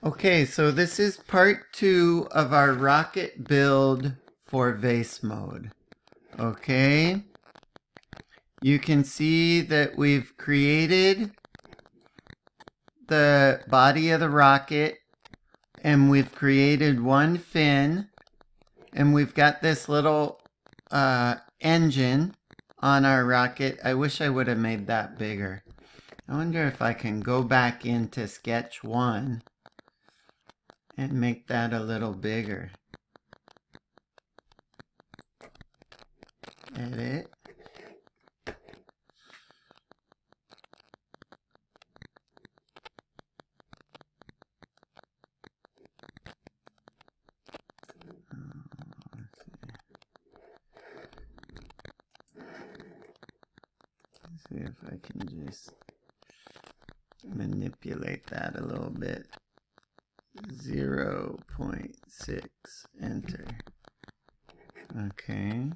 Okay, so this is part 2 of our rocket build for vase mode. Okay, you can see that we've created the body of the rocket and we've created one fin and we've got this little engine on our rocket. I wish I would have made that bigger. I wonder if I can go back into sketch 1 and make that a little bigger. Edit. Let's see if I can just manipulate that a little bit. 0.6, enter. Okay.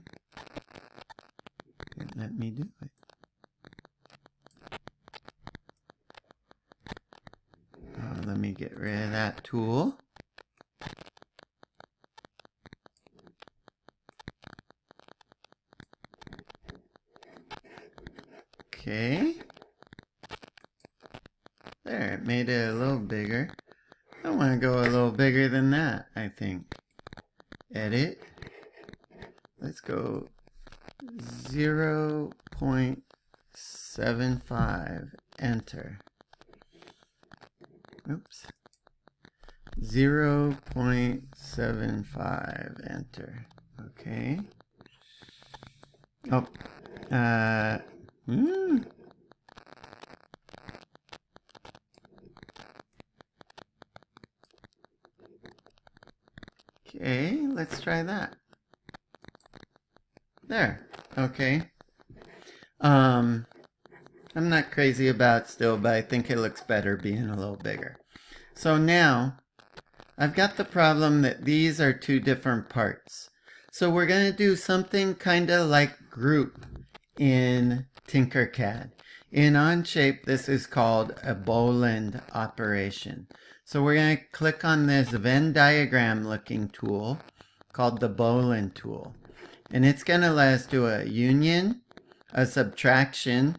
Let me do it. Let me get rid of that tool. Okay. There, it made it a little bigger. I want to go a little bigger than that, I think. Edit. Let's go 0.75, enter. Oops. 0.75, enter. Okay. Oh. Okay, let's try that. There. Okay. I'm not crazy about it still, but I think it looks better being a little bigger. So now, I've got the problem that these are two different parts. So we're going to do something kind of like group in Tinkercad. In Onshape, this is called a Boolean operation. So we're going to click on this Venn diagram looking tool called the Boolean tool. And it's going to let us do a union, a subtraction,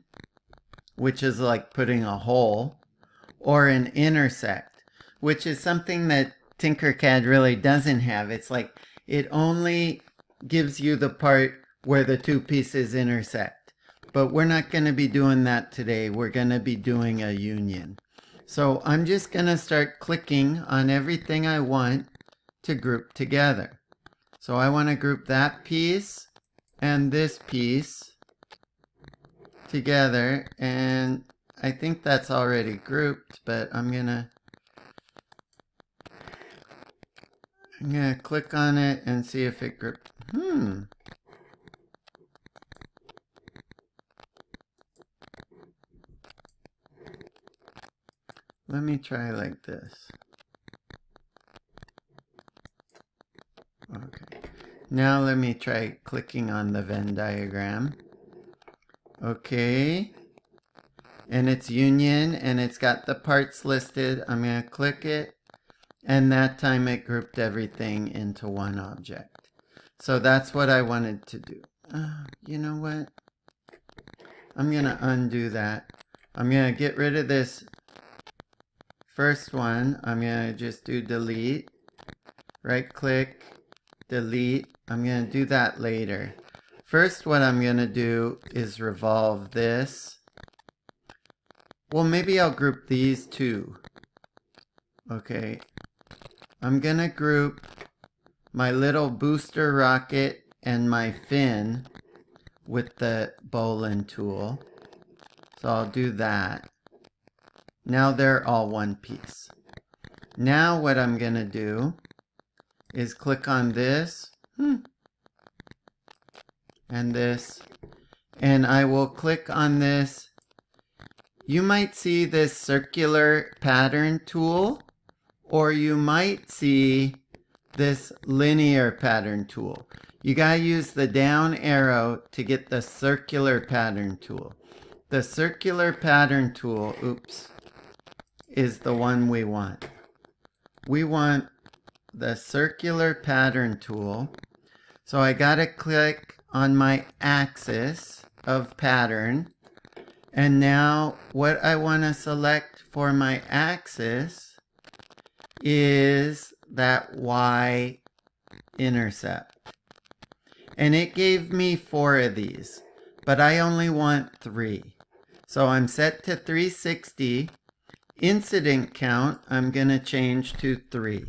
which is like putting a hole, or an intersect, which is something that Tinkercad really doesn't have. It's like it only gives you the part where the two pieces intersect. But we're not going to be doing that today. We're going to be doing a union. So I'm just going to start clicking on everything I want to group together. So I want to group that piece and this piece together, and I think that's already grouped, but I'm gonna click on it and see if it grouped. Let me try like this. Okay. Now let me try clicking on the Venn diagram. Okay. And it's union and it's got the parts listed. I'm going to click it. And that time it grouped everything into one object. So that's what I wanted to do. You know what? I'm going to undo that. I'm going to get rid of this first one. I'm going to just do delete. Right click. Delete. I'm going to do that later. First, what I'm going to do is revolve this. Well, maybe I'll group these two. Okay. I'm going to group my little booster rocket and my fin with the Boolean tool. So I'll do that. Now they're all one piece. Now what I'm going to do is click on this and this, and I will click on this. You might see this circular pattern tool, or you might see this linear pattern tool. You gotta use the down arrow to get the circular pattern tool. The circular pattern tool, oops, is the one we want. we want the circular pattern tool. So I gotta click on my axis of pattern. And now what I want to select for my axis is that Y intercept. And it gave me 4 of these, but I only want 3. So I'm set to 360. Incident count, I'm going to change to 3.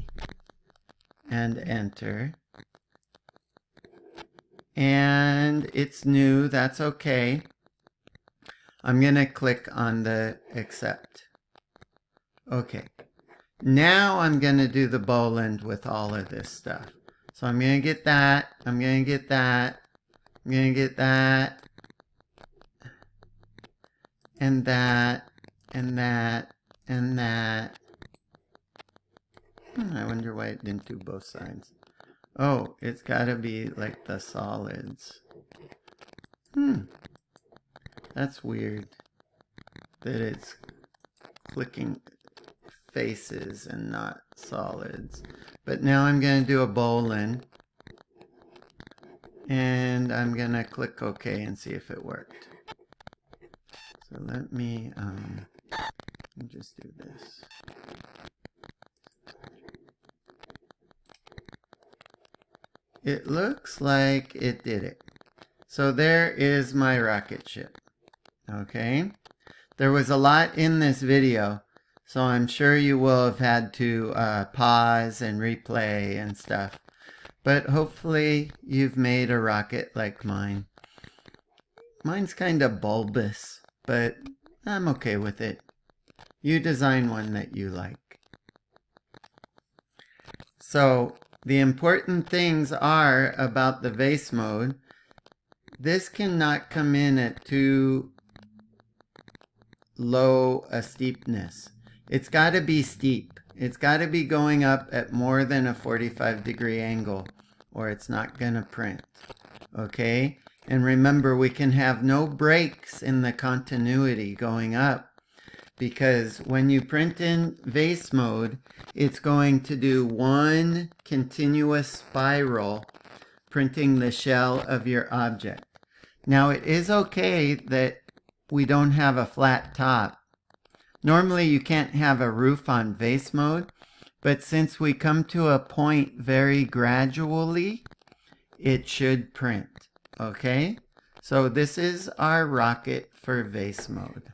And enter. And it's new, that's okay. I'm going to click on the accept. Okay. Now I'm going to do the bowline with all of this stuff. So I'm going to get that. I'm going to get that. I'm going to get that. And that. And that. And that. I wonder why it didn't do both sides. Oh, it's got to be like the solids. That's weird that it's clicking faces and not solids. But now I'm going to do a bowline. And I'm going to click OK and see if it worked. So let me just do this. It looks like it did it. So there is my rocket ship. Okay. There was a lot in this video, so I'm sure you will have had to pause and replay and stuff. But hopefully you've made a rocket like mine. Mine's kind of bulbous, but I'm okay with it. You design one that you like. So the important things are about the vase mode. This cannot come in at too low a steepness. It's got to be steep. It's got to be going up at more than a 45-degree angle, or it's not going to print. Okay? And remember, we can have no breaks in the continuity going up, because when you print in vase mode, it's going to do one continuous spiral, printing the shell of your object. Now, it is okay that we don't have a flat top. Normally you can't have a roof on vase mode, but since we come to a point very gradually, it should print. Okay? So this is our rocket for vase mode.